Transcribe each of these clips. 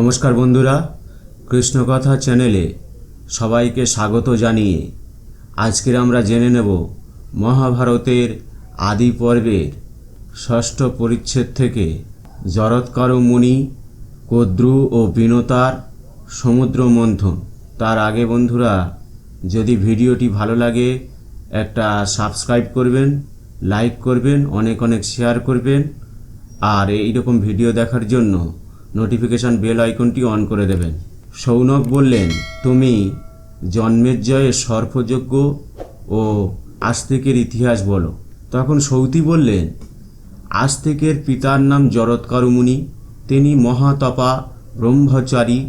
নমস্কার বন্ধুরা, কৃষ্ণকথা চ্যানেলে সবাইকে স্বাগত জানিয়ে আজকের আমরা জেনে নেব মহাভারতের আদি পর্বের ষষ্ঠ পরিচ্ছেদ থেকে জরৎকারু মুনি, কদ্রু ও বিনতার সমুদ্র মন্থন। তার আগে বন্ধুরা, যদি ভিডিওটি ভালো লাগে একটা সাবস্ক্রাইব করবেন, লাইক করবেন, অনেক অনেক শেয়ার করবেন, আর এইরকম ভিডিও দেখার জন্য নোটিফিকেশান বেল আইকনটি অন করে দেবেন। শৌনক বললেন, তুমি জন্মেজয়ের সর্পযজ্ঞ ও আস্তিকের ইতিহাস বলো। তখন সৌতি বললেন, আস্তিকের পিতার নাম জরৎকারু মুনি। তিনি মহাতপা, ব্রহ্মচারী,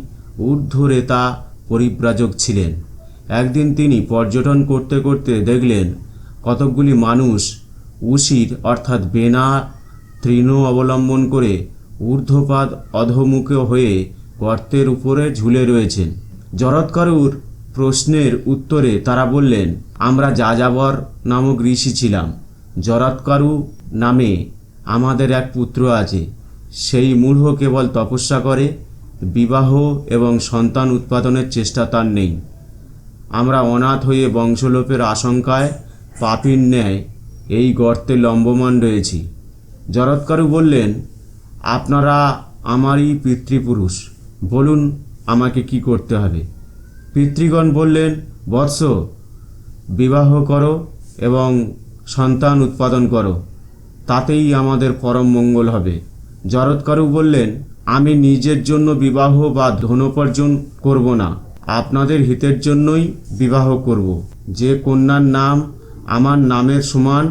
ঊর্ধ্বরেতা পরিব্রাজক ছিলেন। একদিন তিনি পর্যটন করতে করতে দেখলেন কতকগুলি মানুষ উশির অর্থাৎ বেনা তৃণ অবলম্বন করে ঊর্ধ্বপাদ অধোমুখ হয়ে গর্তের উপরে ঝুলে রয়েছেন। জরৎকারুর প্রশ্নের উত্তরে তারা বললেন, আমরা যাযাবর নামক ঋষি ছিলাম। জরৎকারু নামে আমাদের এক পুত্র আছে। সেই মূঢ় কেবল তপস্যা করে, বিবাহ এবং সন্তান উৎপাদনের চেষ্টা তার নেই। আমরা অনাথ হয়ে বংশলোপের আশঙ্কায় পাপীর ন্যায় এই গর্তে লম্বমান রয়েছি। জরৎকারু বললেন, আপনারা আমারই পিতৃপুরুষ, বলুন আমাকে কি করতে হবে। পিতৃগণ বললেন, বৎস, বিবাহ করো এবং সন্তান উৎপাদন করো, তাতেই আমাদের পরম মঙ্গল হবে। জরৎকারু বললেন, আমি নিজের জন্য বিবাহ বা ধনোপার্জন করব না, আপনাদের হিতের জন্যই বিবাহ করব। যে কন্যার নাম আমার নামের সমান,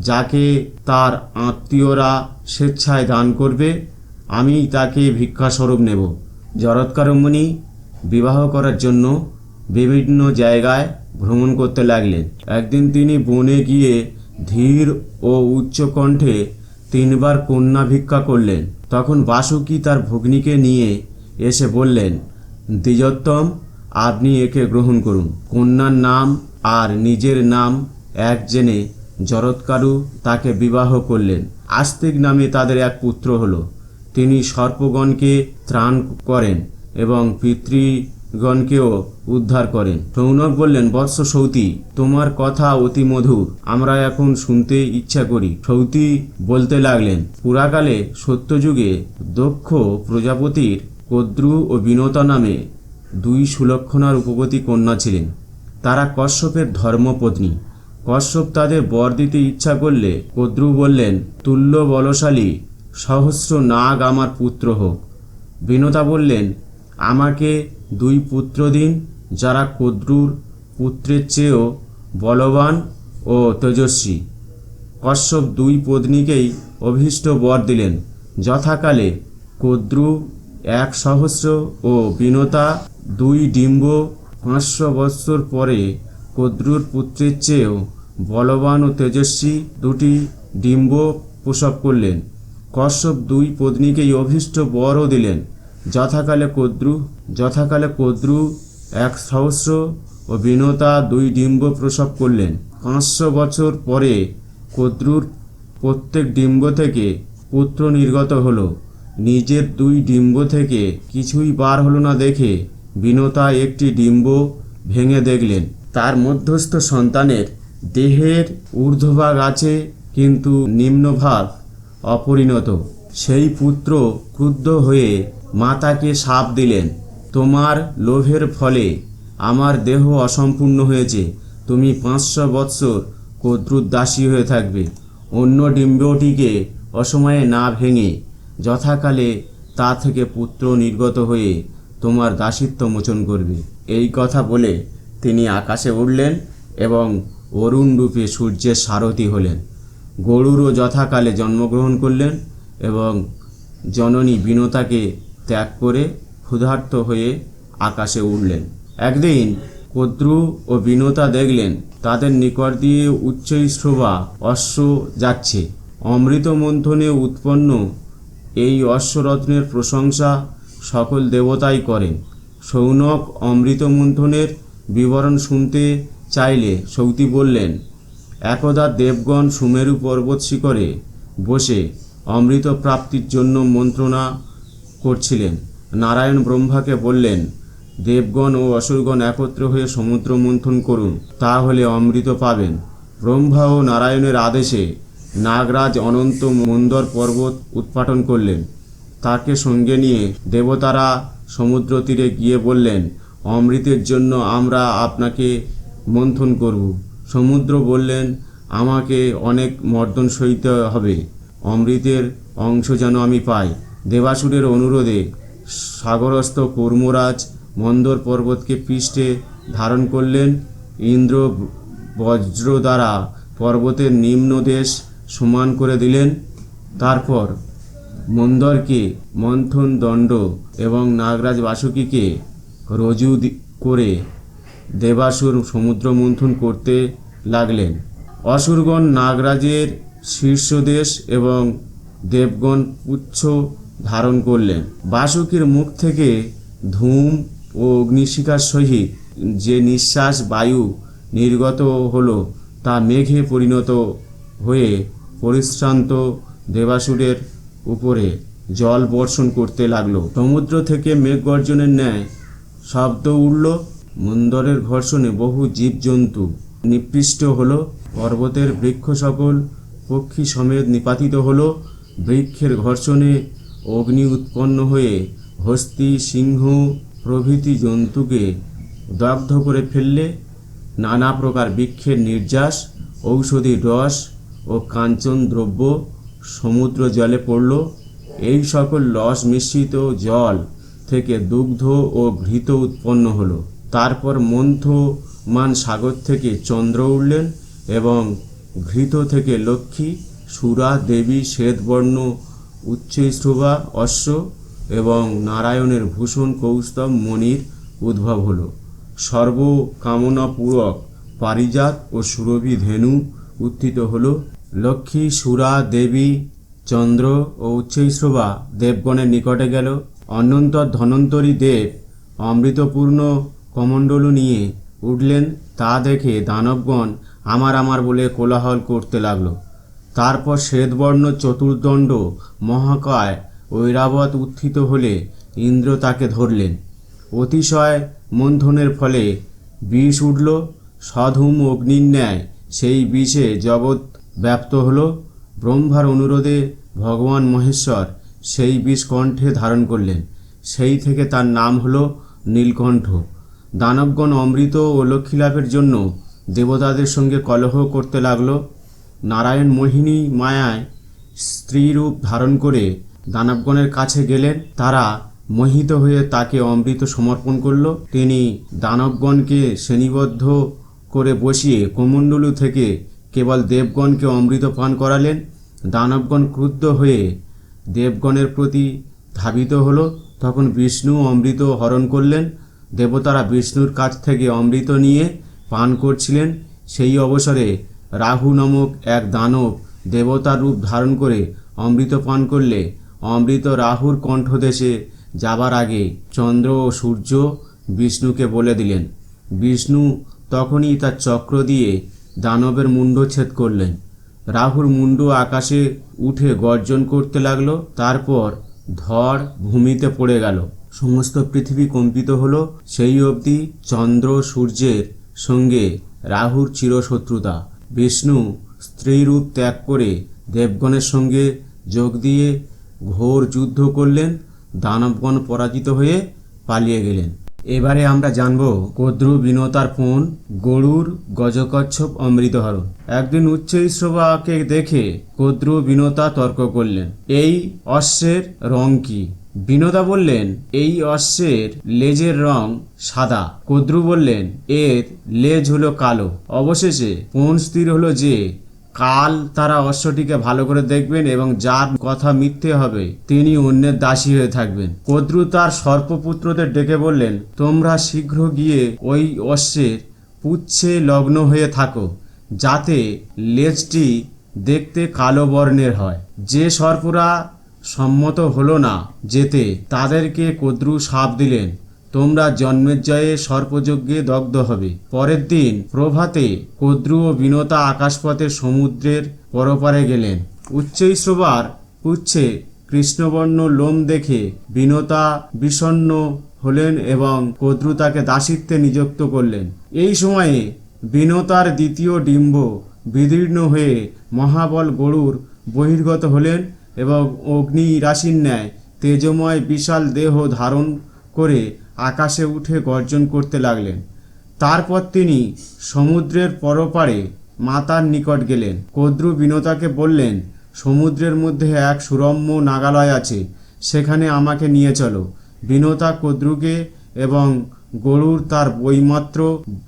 যাকে তার আত্মীয়রা স্বেচ্ছায় দান করবে, আমি তাকে ভিক্ষাস্বরূপ নেব। জরৎকারু মুনি বিবাহ করার জন্য বিভিন্ন জায়গায় ভ্রমণ করতে লাগলেন। একদিন তিনি বনে গিয়ে ধীর ও উচ্চ কণ্ঠে 3 বার কন্যা ভিক্ষা করলেন। তখন বাসুকি তার ভগ্নীকে নিয়ে এসে বললেন, দ্বিজোত্তম, আপনি একে গ্রহণ করুন। কন্যার নাম আর নিজের নাম এক জেনে জরৎকারু তাকে বিবাহ করলেন। আস্তিক নামে তাদের এক পুত্র হলো। তিনি সর্পগণকে ত্রাণ করেন এবং পিতৃগণকেও উদ্ধার করেন। শৌনক বললেন, বৎস সৌতি, তোমার কথা অতি মধুর, আমরা এখন শুনতে ইচ্ছা করি। সৌতি বলতে লাগলেন, পুরাকালে সত্যযুগে দক্ষ প্রজাপতির কদ্রু ও বিনতা নামে 2 সুলক্ষণা রূপবতী কন্যা ছিলেন। তারা কশ্যপের ধর্মপত্নী। কশ্যপ তাদের বর দিতে ইচ্ছা করলে কদ্রু বললেন, তুল্য বলশালী সহস্র নাগ আমার পুত্র হোক। বিনতা বললেন, আমাকে 2 পুত্র দিন, যারা কদ্রুর পুত্রের চেয়েও বলবান ও তেজস্বী। কশ্যপ 2 পত্নীকেই অভীষ্ট বর দিলেন। যথাকালে কদ্রু 1,000 ও বিনতা 2 ডিম্ব। 500 বৎসর পরে কদ্রুর পুত্রের চেয়েও বলবান ও তেজস্বী 2টি ডিম্ব প্রসব করলেন। কশ্যপ 2 পত্নীকেই অভীষ্ট বরও দিলেন। যথাকালে কদ্রু 1,000 ও বিনতা 2 ডিম্ব প্রসব করলেন। 500 বছর পরে কদ্রুর প্রত্যেক ডিম্ব থেকে পুত্র নির্গত হলো। নিজের 2 ডিম্ব থেকে কিছুই বার হলো না দেখে বিনতা একটি ডিম্ব ভেঙে দেখলেন, তার মধ্যস্থ সন্তানের দেহের ঊর্ধ্বভাগ আছে, কিন্তু নিম্নভাগ অপরিণত। সেই পুত্র ক্রুদ্ধ হয়ে মাতাকে শাপ দিলেন, তোমার লোভের ফলে আমার দেহ অসম্পূর্ণ হয়েছে, তুমি 500 বৎসর কদ্রুর দাসী হয়ে থাকবে। অন্য ডিম্বটিকে অসময়ে না ভেঙে যথাকালে তা থেকে পুত্র নির্গত হয়ে তোমার দাসিত্ব মোচন করবে। এই কথা বলে তিনি আকাশে উঠলেন এবং অরুণ রূপে সূর্যের সারথি হলেন। গরুরও যথাকালে জন্মগ্রহণ করলেন এবং জননী বিনতাকে ত্যাগ করে ক্ষুধার্ত হয়ে আকাশে উঠলেন। একদিন কদ্রু ও বিনতা দেখলেন তাদের নিকট দিয়ে উচ্চৈঃশ্রবা অশ্ব যাচ্ছে। অমৃত মন্থনে উৎপন্ন এই অশ্বরত্নের প্রশংসা সকল দেবতাই করেন। শৌনক অমৃত মন্থনের বিবরণ শুনতে চাইলে সৌতি বললেন, একদা দেবগণ সুমেরু পর্বত শিখরে বসে অমৃত প্রাপ্তির জন্য মন্ত্রণা করছিলেন। নারায়ণ ব্রহ্মাকে বললেন, দেবগণ ও অসুরগণ একত্র হয়ে সমুদ্র মন্থন করুন, তাহলে অমৃত পাবেন। ব্রহ্মা ও নারায়ণের আদেশে নাগরাজ অনন্ত মন্দর পর্বত উৎপাটন করলেন। তাকে সঙ্গে নিয়ে দেবতারা সমুদ্র তীরে গিয়ে বললেন, অমৃতের জন্য আমরা আপনাকে মন্থন করব। সমুদ্র বললেন, আমাকে অনেক মর্দন সইতে হবে, অমৃতের অংশ যেন আমি পাই। দেবাসুরের অনুরোধে সাগরস্থ কূর্মরাজ মন্দর পর্বতকে পৃষ্ঠে ধারণ করলেন। ইন্দ্র বজ্র দ্বারা পর্বতের নিম্ন দেশ সমান করে দিলেন। তারপর মন্দরকে মন্থন দণ্ড এবং নাগরাজ বাসুকীকে রজু করে দেবাসুর সমুদ্র মন্থন করতে লাগলেন। অসুরগণ নাগরাজের শীর্ষদেশ এবং দেবগণ পুচ্ছ ধারণ করলেন। বাসুকীর মুখ থেকে ধূম ও অগ্নিশিখার সহিত যে নিঃশ্বাস বায়ু নির্গত হলো তা মেঘে পরিণত হয়ে পরিশ্রান্ত দেবাসুরের উপরে জল বর্ষণ করতে লাগলো। সমুদ্র থেকে মেঘ গর্জনের ন্যায় শব্দ উঠল। মন্দরের ঘর্ষণে বহু জীবজন্তু নিপৃষ্ট হলো। পর্বতের বৃক্ষ সকল পক্ষী সমেত নিপাতিত হলো। বৃক্ষের ঘর্ষণে অগ্নি উৎপন্ন হয়ে হস্তি, সিংহ প্রভৃতি জন্তুকে দগ্ধ করে ফেললে। নানা প্রকার বৃক্ষের নির্যাস, ঔষধি রস ও কাঞ্চন দ্রব্য সমুদ্র জলে পড়ল। এই সকল রস মিশ্রিত জল থেকে দুগ্ধ ও ঘৃত উৎপন্ন হলো। তারপর মন্থমান সাগর থেকে চন্দ্র উঠলেন এবং ঘৃত থেকে লক্ষ্মী, সুরা, দেবী, শ্বেতবর্ণ উচ্চৈঃশ্রবা অশ্ব এবং নারায়ণের ভূষণ কৌস্তব মণির উদ্ভব হলো। সর্বকামনাপূরক পারিজাত ও সুরভি ধেনু উত্থিত হলো। লক্ষ্মী, সুরা, দেবী, চন্দ্র ও উচ্চৈঃশ্রবা দেবগণের নিকটে গেল। অনন্তর ধনন্তরী দেব অমৃতপূর্ণ কমণ্ডলু নিয়ে উঠলেন। তা দেখে দানবগণ আমার আমার বলে কোলাহল করতে লাগলো। তারপর শ্বেতবর্ণ চতুর্দণ্ড মহাকায় ঐরাবত উত্থিত হলে ইন্দ্র তাকে ধরলেন। অতিশয় মন্থনের ফলে বিষ উঠল। সধূম অগ্নির ন্যায় সেই বিষে জগৎ ব্যাপ্ত হল। ব্রহ্মার অনুরোধে ভগবান মহেশ্বর সেই বিষ কণ্ঠে ধারণ করলেন। সেই থেকে তার নাম হলো নীলকণ্ঠ। দানবগণ অমৃত ও লক্ষ্মী লাভের জন্য দেবতাদের সঙ্গে কলহ করতে লাগল। নারায়ণ মোহিনী মায়ায় স্ত্রীরূপ ধারণ করে দানবগণের কাছে গেলেন। তারা মোহিত হয়ে তাকে অমৃত সমর্পণ করল। তিনি দানবগণকে শ্রেণীবদ্ধ করে বসিয়ে কমণ্ডলু থেকে কেবল দেবগণকে অমৃত পান করালেন। দানবগণ ক্রুদ্ধ হয়ে দেবগণের প্রতি ধাবিত হলো। তখন বিষ্ণু অমৃত হরণ করলেন। দেবতারা বিষ্ণুর কাছ থেকে অমৃত নিয়ে পান করছিলেন। সেই অবসরে রাহু নামক এক দানব দেবতার রূপ ধারণ করে অমৃত পান করলে অমৃত রাহুর কণ্ঠদেশে যাবার আগে চন্দ্র ও সূর্য বিষ্ণুকে বলে দিলেন। বিষ্ণু তখনই তার চক্র দিয়ে দানবের মুণ্ডচ্ছেদ করলেন। রাহুর মুণ্ড আকাশে উঠে গর্জন করতে লাগলো। তারপর ধড় ভূমিতে পড়ে গেল। সমস্ত পৃথিবী কম্পিত হলো। সেই অবধি চন্দ্র সূর্যের সঙ্গে রাহুর চিরশত্রুতা। বিষ্ণু স্ত্রীরূপ ত্যাগ করে দেবগণের সঙ্গে যোগ দিয়ে ঘোর যুদ্ধ করলেন। দানবগণ পরাজিত হয়ে পালিয়ে গেলেন। এবারে আমরা জানব কদ্রু বিনতার পণ গরুর গজকচ্ছপ অমৃতহরণ। একদিন উচ্চৈঃশ্রবাকে দেখে কদ্রু বিনতা তর্ক করলেন, এই অশ্বের রং কি? বিনতা বললেন, এই অশ্বের লেজের রং সাদা। কদ্রু বললেন, এর লেজ হলো কালো। অবশেষে পণ স্থির হলো যে কাল তারা অশ্বটিকে ভালো করে দেখবেন এবং যার কথা মিথ্যে হবে তিনি অন্যের দাসী হয়ে থাকবেন। কদ্রু তার সর্পপুত্রদের ডেকে বললেন, তোমরা শীঘ্র গিয়ে ওই অশ্বের পুচ্ছে লগ্ন হয়ে থাকো, যাতে লেজটি দেখতে কালো বর্ণের হয়। যে সর্পরা সম্মত হলো না যেতে তাদেরকে কদ্রু শাপ দিলেন, তোমরা জন্মেজয়ে সর্পযজ্ঞে দগ্ধ হবে। পরের দিন প্রভাতে কদ্রু ও বিনতা আকাশপথে সমুদ্রের পরপারে গেলেন। উচ্চৈঃশ্রবার পুচ্ছে কৃষ্ণবর্ণ লোম দেখে বিনতা বিষণ্ণ হলেন এবং কদ্রু তাকে দাসিত্বে নিযুক্ত করলেন। এই সময়ে বিনতার দ্বিতীয় ডিম্ব বিদীর্ণ হয়ে মহাবল গরুর বহির্গত হলেন এবং অগ্নি রাশির ন্যায় তেজময় বিশাল দেহ ধারণ করে আকাশে উঠে গর্জন করতে লাগলেন। তারপর তিনি সমুদ্রের পরপারে মাতার নিকট গেলেন। কদ্রু বিনতাকে বললেন, সমুদ্রের মধ্যে এক সুরম্য নাগালয় আছে, সেখানে আমাকে নিয়ে চলো। বিনতা কদ্রুকে এবং গরুর তার বৈমাত্র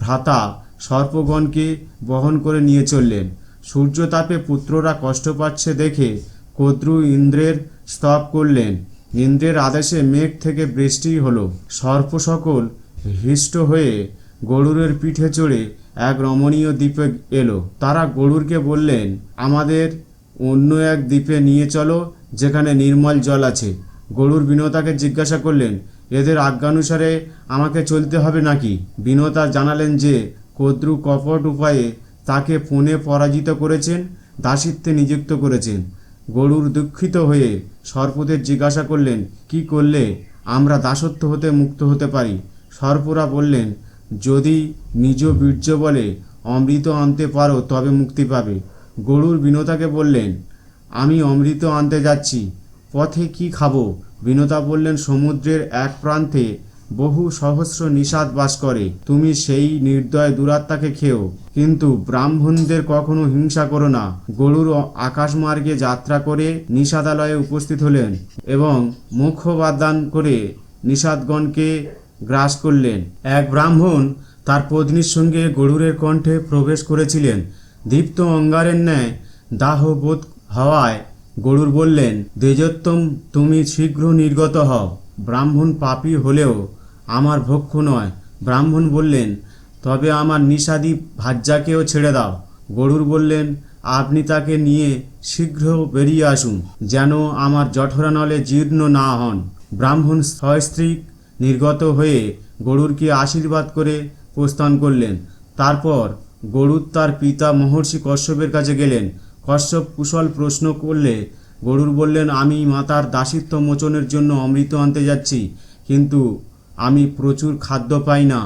ভ্রাতা সর্পগণকে বহন করে নিয়ে চললেন। সূর্যতাপে পুত্ররা কষ্ট পাচ্ছে দেখে কদ্রু ইন্দ্রের স্তব করলেন। ইন্দ্রের আদেশে মেঘ থেকে বৃষ্টি হলো। সর্প সকল হৃষ্ট হয়ে গরুরের পিঠে চড়ে এক রমণীয় দ্বীপে এলো। তারা গরুরকে বললেন, আমাদের অন্য এক দ্বীপে নিয়ে চলো যেখানে নির্মল জল আছে। গরুর বিনতাকে জিজ্ঞাসা করলেন, এদের আজ্ঞানুসারে আমাকে চলতে হবে নাকি? বিনতা জানালেন যে কদ্রু কপট উপায়ে তাকে পুনে পরাজিত করেছেন, দাসিত্বে নিযুক্ত করেছেন। গরুর দুঃখিত হয়ে সর্পদের জিজ্ঞাসা করলেন, কি করলে আমরা দাসত্ব হতে মুক্ত হতে পারি? সর্পরা বললেন, যদি নিজ বীর্য বলে অমৃত আনতে পারো তবে মুক্তি পাবে। গরুর বিনতাকে বললেন, আমি অমৃত আনতে যাচ্ছি, পথে কি খাবো? বিনতা বললেন, সমুদ্রের এক প্রান্তে বহু সহস্র নিষাদ বাস করে, তুমি সেই নির্দয় দুরাত্মাকে খেও, কিন্তু ব্রাহ্মণদের কখনো হিংসা করো না। গরুর আকাশমার্গে যাত্রা করে নিষাদালয়ে উপস্থিত হলেন এবং মুখবাদান করে নিষাদগণকে গ্রাস করলেন। এক ব্রাহ্মণ তার পত্নীর সঙ্গে গরুরের কণ্ঠে প্রবেশ করেছিলেন। দীপ্ত অঙ্গারের ন্যায় দাহ বোধ হওয়ায় গরুর বললেন, দ্বিজোত্তম, তুমি শীঘ্র নির্গত হও। ব্রাহ্মণ পাপী হলেও আমার ভক্ষ নয়। ব্রাহ্মণ বললেন, তবে আমার নিষাদী ভাজ্যাকেও ছেড়ে দাও। গরুর বললেন, আপনি তাকে নিয়ে শীঘ্র বেরিয়ে আসুন, যেন আমার জঠরানলে জীর্ণ না হন। ব্রাহ্মণ সস্ত্রীক নির্গত হয়ে গরুরকে আশীর্বাদ করে প্রস্থান করলেন। তারপর গরুর তার পিতা মহর্ষি কশ্যপের কাছে গেলেন। কশ্যপ কুশল প্রশ্ন করলে গরুর বললেন, আমি মাতার দাসিত্ব মোচনের জন্য অমৃত আনতে যাচ্ছি, কিন্তু আমি প্রচুর খাদ্য পাই না।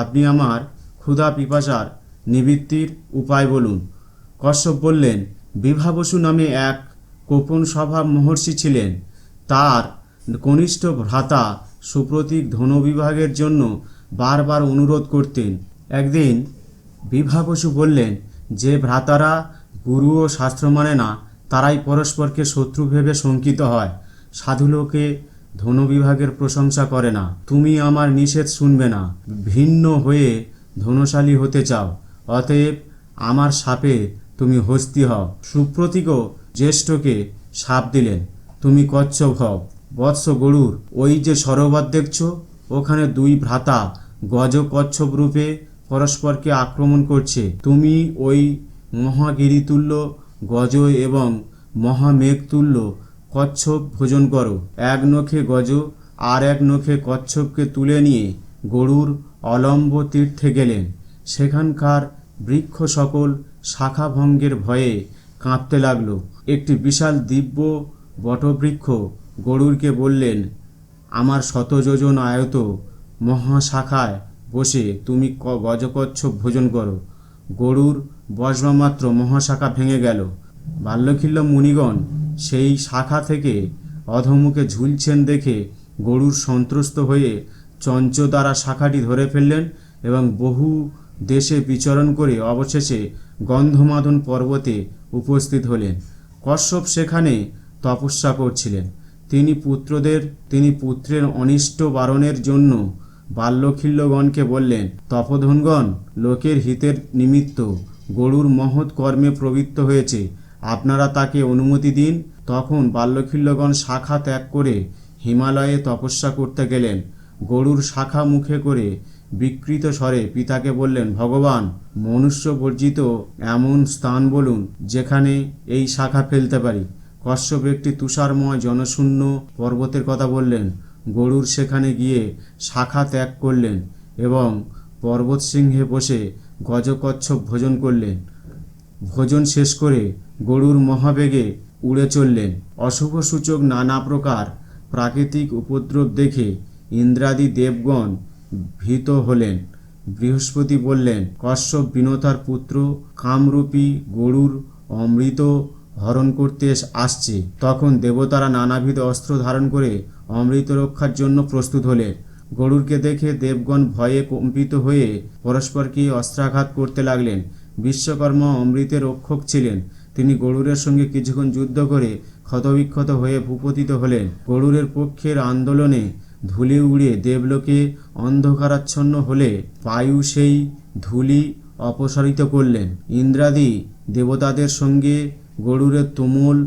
আপনি আমার ক্ষুধা পিপাসার নিবৃত্তির উপায় বলুন। কশ্যপ বললেন, বিভাবসু নামে এক কোপন স্বভাব মহর্ষি ছিলেন। তার কনিষ্ঠ ভ্রাতা সুপ্রতীক ধনবিভাগের জন্য বারবার অনুরোধ করতেন। একদিন বিভাবসু বললেন, যে ভ্রাতারা গুরু ও শাস্ত্র মানে না, তারাই পরস্পরকে শত্রু ভেবে শঙ্কিত হয়। সাধুলোকে ধনবিভাগের প্রশংসা করে না। তুমি আমার নিষেধ শুনবে না, ভিন্ন হয়ে ধনশালী হতে চাও, অতএব আমার শাপে তুমি হস্তি হও। সুপ্রতীকও জ্যেষ্ঠকে শাপ দিলেন, তুমি কচ্ছপ হও। বৎস গরুর, ওই যে সরোবর দেখছ, ওখানে দুই ভ্রাতা গজ কচ্ছপ রূপে পরস্পরকে আক্রমণ করছে। তুমি ওই মহাগিরিতুল্য গজ এবং মহামেঘতুল্য কচ্ছপ ভোজন করো। এক নখে গজ আর এক নখে কচ্ছপকে তুলে নিয়ে গরুর অলম্ব তীর্থে গেলেন। সেখানকার বৃক্ষ সকল শাখাভঙ্গের ভয়ে কাঁপতে লাগলো। একটি বিশাল দিব্য বটবৃক্ষ গরুরকে বললেন, আমার 100 যোজন আয়ত মহাশাখায় বসে তুমি গজকচ্ছপ ভোজন করো। গরুর বজ্রমাত্র মহাশাখা ভেঙে গেল। বাল্যখিল্য মুনিগণ সেই শাখা থেকে অধমুখে ঝুলছেন দেখে গরুর সন্ত্রস্ত হয়ে চঞ্চ দ্বারা শাখাটি ধরে ফেললেন এবং বহু দেশে বিচরণ করে অবশেষে গন্ধমাদন পর্বতে উপস্থিত হলেন। কশ্যপ সেখানে তপস্যা করছিলেন। তিনি পুত্রের অনিষ্ট বারণের জন্য বাল্যখিল্যগণকে বললেন, তপোধনগণ লোকের হিতের নিমিত্ত গরুর মহৎ কর্মে প্রবৃত্ত হয়েছে, আপনারা তাকে অনুমতি দিন। তখন বাল্যখিল্যগণ শাখা ত্যাগ করে হিমালয়ে তপস্যা করতে গেলেন। গরুর শাখা মুখে করে বিকৃত স্বরে পিতাকে বললেন, ভগবান, মনুষ্য বর্জিত এমন স্থান বলুন যেখানে এই শাখা ফেলতে পারি। কশ্যপ একটি তুষারময় জনশূন্য পর্বতের কথা বললেন। গরুর সেখানে গিয়ে শাখা ত্যাগ করলেন এবং পর্বতশৃঙ্গে বসে গজকচ্ছপ ভোজন করলেন। ভোজন শেষ করে গরুর মহাবেগে উড়ে চললেন। অশুভ সূচক নানা প্রকার প্রাকৃতিক উপদ্রব দেখে ইন্দ্রাদি দেবগণ ভীত হলেন। বৃহস্পতি বললেন, কশ্যপ বিনতার পুত্র কামরূপী গরুর অমৃত হরণ করতে আসছে। তখন দেবতারা নানাবিধ অস্ত্র ধারণ করে অমৃত রক্ষার জন্য প্রস্তুত হলেন। গরুরকে দেখে দেবগণ ভয়ে কম্পিত হয়ে পরস্পরকে অস্ত্রাঘাত করতে লাগলেন। বিশ্বকর্মা অমৃতের রক্ষক ছিলেন। তিনি গরুরের সঙ্গে কিছুক্ষণ যুদ্ধ করে ক্ষতবিক্ষত হয়ে ভূপতিত হলেন। গরুরের পক্ষের আন্দোলনে ধূলি উড়ে দেবলোকে অন্ধকারাচ্ছন্ন হলে বায়ু সেই ধূলি অপসারিত করলেন। ইন্দ্রাদি দেবতাদের সঙ্গে গরুরের তুমুল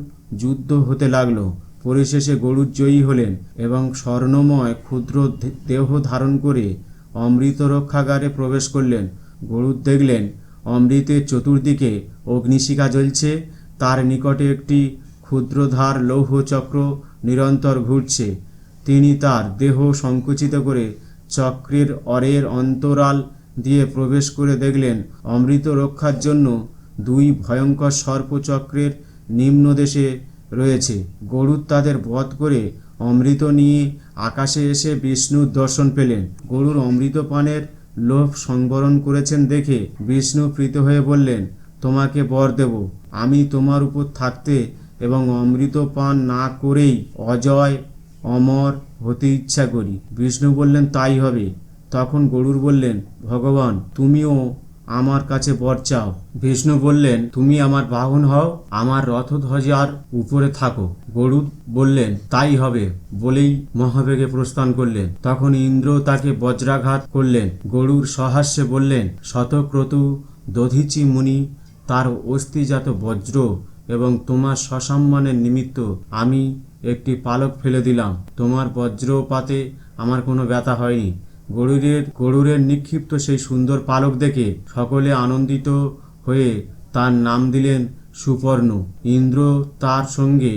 যুদ্ধ হতে লাগল। পরিশেষে গরুর জয়ী হলেন এবং স্বর্ণময় ক্ষুদ্র দেহ ধারণ করে অমৃত রক্ষাগারে প্রবেশ করলেন। গরুর দেখলেন অমৃতের চতুর্দিকে অগ্নিশিখা জ্বলছে, তার নিকটে একটি ক্ষুদ্রধার লৌহ চক্র নিরন্তর ঘুরছে। তিনি তার দেহ সংকুচিত করে চক্রের অরের অন্তরাল দিয়ে প্রবেশ করে দেখলেন অমৃত রক্ষার জন্য দুই ভয়ঙ্কর সর্পচক্রের নিম্নদেশে রয়েছে। গরুর তাদের বধ করে অমৃত নিয়ে আকাশে এসে বিষ্ণুর দর্শন পেলেন। গরুর অমৃত পানের লোভ সংবরণ করেছেন দেখে বিষ্ণু প্রীত হয়ে বললেন, তোমাকে বর দেব, আমি তোমার উপর থাকতে এবং অমৃত পান না করেই অজয় অমর হতে ইচ্ছা করি। বিষ্ণু বললেন, তাই হবে। তখন গরুর বললেন, ভগবান তুমিও আমার কাছে বর চাও। বিষ্ণু বললেন, তুমি আমার বাহন হও, আমার রথধ্বজার উপরে থাকো। গরুর বললেন, তাই হবে বলেই মহাবেগে প্রস্থান করলেন। তখন ইন্দ্র তাকে বজ্রাঘাত করলেন। গরুর সহাস্যে বললেন, শতক্রতু দধিচি মুনি তার অস্থিজাত বজ্র এবং তোমার সসম্মানের নিমিত্ত আমি একটি পালক ফেলে দিলাম। তোমার বজ্রপাতে আমার কোনো ব্যথা হয়নি। গরুরের নিক্ষিপ্ত সেই সুন্দর পালক দেখে সকলে আনন্দিত হয়ে তার নাম দিলেন সুপর্ণ। ইন্দ্র তার সঙ্গে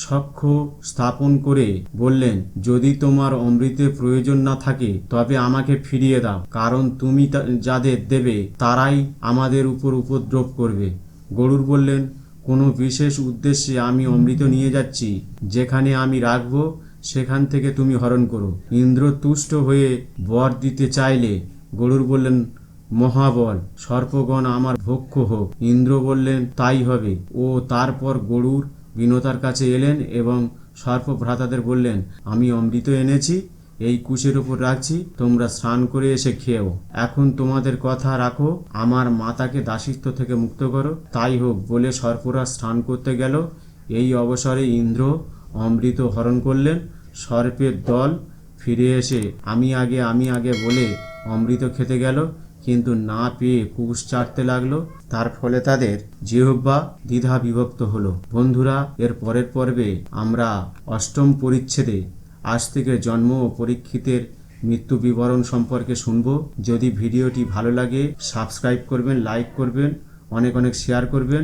সখ্য স্থাপন করে বললেন, যদি তোমার অমৃতের প্রয়োজন না থাকে তবে আমাকে ফিরিয়ে দাও, কারণ তুমি যাদের দেবে তারাই আমাদের উপর উপদ্রব করবে। গরুর বললেন, কোনো বিশেষ উদ্দেশ্যে আমি অমৃত নিয়ে যাচ্ছি, যেখানে আমি রাখব সেখান থেকে তুমি হরণ করো। ইন্দ্র তুষ্ট হয়ে বর দিতে চাইলে গরুর বললেন, মহাবল সর্পগণ আমার ভক্ষ হোক। ইন্দ্র বললেন, তাই হবে। ও তারপর গরুর বিনতার কাছে এলেন এবং সর্প ভ্রাতাদের বললেন, আমি অমৃত এনেছি, এই কুশের উপর রাখছি, তোমরা স্নান করে এসে খেও। এখন তোমাদের কথা রাখো, আমার মাতাকে দাসিত্ব থেকে মুক্ত করো। তাই হোক বলে সর্পরা স্নান করতে গেল। এই অবসরে ইন্দ্র অমৃত হরণ করলেন। সর্পের দল ফিরে এসে আমি আগে বলে অমৃত খেতে গেল, কিন্তু না পেয়ে কুশ চাটতে লাগলো। তার ফলে তাদের জিহ্বা দ্বিধা বিভক্ত হলো। বন্ধুরা, এর পরের পর্বে আমরা অষ্টম পরিচ্ছেদে আজ থেকে জন্ম ও পরীক্ষিতের মৃত্যু বিবরণ সম্পর্কে শুনব। যদি ভিডিওটি ভালো লাগে সাবস্ক্রাইব করবেন, লাইক করবেন, অনেক শেয়ার করবেন।